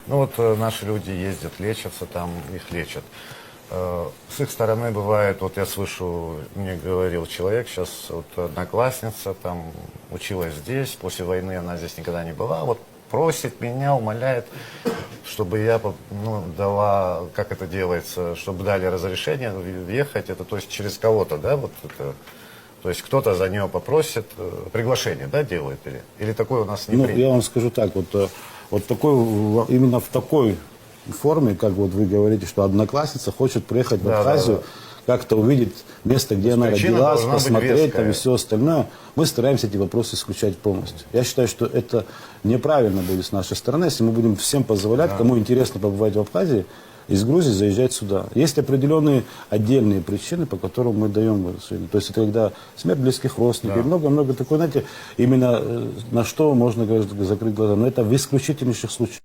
Ну вот наши люди ездят, лечатся там, их лечат. С их стороны бывает, вот я слышу, мне говорил человек, сейчас вот одноклассница там училась здесь, после войны она здесь никогда не была, вот просит меня, умоляет, чтобы я ну, дала, как это делается, чтобы дали разрешение въехать, это то есть через кого-то, да, вот это, то есть кто-то за нее попросит, приглашение, да, делает или такое у нас не Ну, принято? я вам скажу так, вот такой, именно в такой форме, как вот вы говорите, что одноклассница хочет приехать в Да, Абхазию, да, да. как-то увидеть место, где она причина родилась, должна быть посмотреть веская. там и все остальное, мы стараемся эти вопросы исключать полностью. Я считаю, что это неправильно будет с нашей стороны, если мы будем всем позволять, кому интересно побывать в Абхазии, из Грузии заезжать сюда. Есть определенные отдельные причины, по которым мы даем разрешение. То есть это когда смерть близких родственников, и много-много такого, знаете, именно на что можно говорить, закрыть глаза. Но это в исключительнейших случаях.